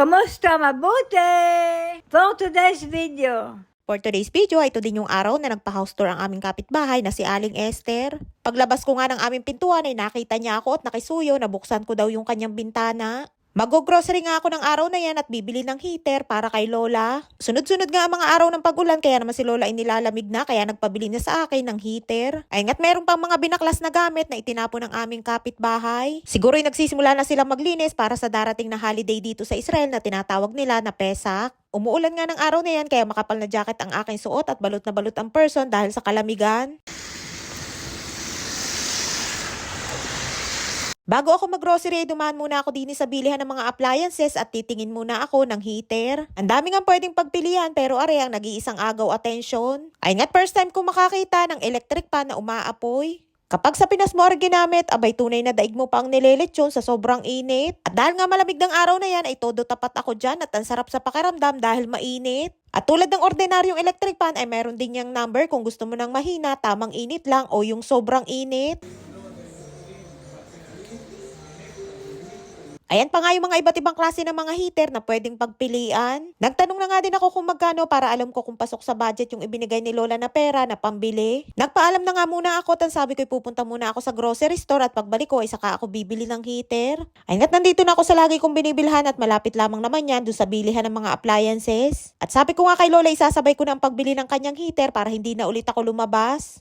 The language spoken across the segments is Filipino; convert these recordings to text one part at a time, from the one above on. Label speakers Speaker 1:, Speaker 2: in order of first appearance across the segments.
Speaker 1: Kumusta? Mabuti! For today's video.
Speaker 2: For today's video ay ito din yung araw na nagpa-house tour ang aming kapitbahay na si Aling Esther. Paglabas ko nga ng aming pintuan ay nakita niya ako at nakisuyo na buksan ko daw yung kanyang bintana. Mag-grocery nga ako ng araw na yan at bibili ng heater para kay Lola. Sunod-sunod nga ang mga araw ng pag-ulan kaya naman si Lola ay nilalamig na kaya nagpabili niya sa akin ng heater. Ay nga't meron pang mga binaklas na gamit na itinapon ng aming kapitbahay. Siguro ay nagsisimula na silang maglinis para sa darating na holiday dito sa Israel na tinatawag nila na Pesach. Umuulan nga ng araw na yan kaya makapal na jacket ang aking suot at balot na balot ang person dahil sa kalamigan. Bago ako mag-grocery, dumaan muna ako din sa bilihan ng mga appliances at titingin muna ako ng heater. Ang dami nga pwedeng pagpilian pero are ang nag-iisang agaw atensyon. Ay nga't first time ko makakita ng electric pan na umaapoy. Kapag sa Pinas mo ginamit, abay tunay na daig mo pa ang nililitsyon sa sobrang init. At dahil nga malamig ng araw na yan, ay todo tapat ako dyan at ang sarap sa pakiramdam dahil mainit. At tulad ng ordinaryong electric pan ay meron din niyang number kung gusto mo ng mahina, tamang init lang o yung sobrang init. Ayan pa nga yung mga iba't ibang klase ng mga heater na pwedeng pagpilian. Nagtanong na nga din ako kung magkano para alam ko kung pasok sa budget yung ibinigay ni Lola na pera na pambili. Nagpaalam na nga muna ako at sabi ko pupunta muna ako sa grocery store at pagbalik ko ay saka ako bibili ng heater. Ay nga't nandito na ako sa lagi kong binibilhan at malapit lamang naman yan doon sa bilihan ng mga appliances. At sabi ko nga kay Lola isasabay ko na ang pagbili ng kanyang heater para hindi na ulit ako lumabas.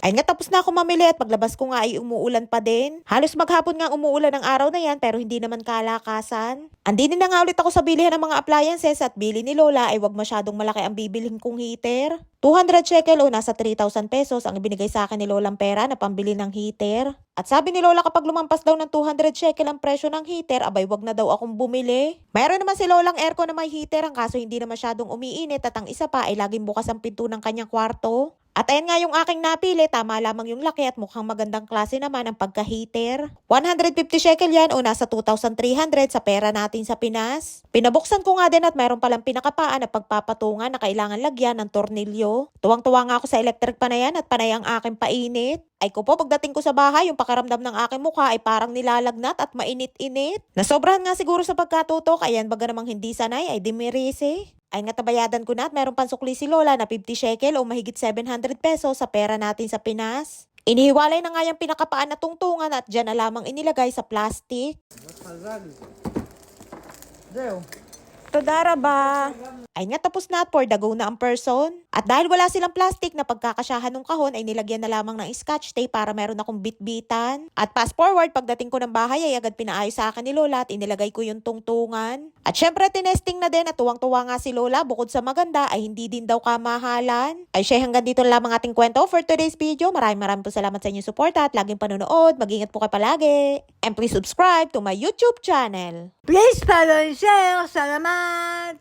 Speaker 2: Ay nga tapos na ako mamili at paglabas ko nga ay umuulan pa din. Halos maghapon nga umuulan ng araw na yan pero hindi naman kalakasan. Andinin na nga ulit ako sa bilihan ng mga appliances at bili ni Lola ay wag masyadong malaki ang bibilhin kong heater. 200 shekel o nasa 3,000 pesos ang ibinigay sa akin ni Lolang pera na pambili ng heater. At sabi ni Lola kapag lumampas daw ng 200 shekel ang presyo ng heater, abay wag na daw akong bumili. Mayroon naman si Lolang aircon na may heater ang kaso hindi na masyadong umiinit at ang isa pa ay laging bukas ang pinto ng kanyang kwarto. At ayan nga yung aking napili, tama lamang yung laki at mukhang magandang klase naman ang pagka-heater. 150 shekel yan o nasa 2,300 sa pera natin sa Pinas. Pinabuksan ko nga din at mayroon palang pinakapaan na pagpapatungan na kailangan lagyan ng tornilyo. Tuwang-tuwa nga ako sa electric pan na yan at panay ang aking painit. Ay ko po, pagdating ko sa bahay, yung pakaramdam ng aking mukha ay parang nilalagnat at mainit-init. Nasobrahan nga siguro sa pagkatutok, ayan baga namang hindi sanay ay dimirise. Ay nga tabayadan ko na at meron pansukli si Lola na 50 shekel o mahigit 700 pesos sa pera natin sa Pinas. Inihiwalay na nga yung pinakapaan na tungtungan at dyan na lamang inilagay sa plastic. Todara ba? Ay nga tapos na at for the go na ang person. At dahil wala silang plastic na pagkakasyahan ng kahon ay nilagyan na lamang ng scotch tape para meron akong bit-bitan. At fast forward pagdating ko ng bahay ay agad pinaayos sa akin ni Lola at inilagay ko yung tungtungan. At syempre tinesting na din at tuwang-tuwa nga si Lola bukod sa maganda ay hindi din daw kamahalan. Ay siya hanggang dito na lamang ating kwento for today's video. Maraming po salamat sa inyong suporta at laging panonood. Mag-ingat po kayo palagi. And please subscribe to my YouTube channel.
Speaker 1: Please follow and share. Salamat!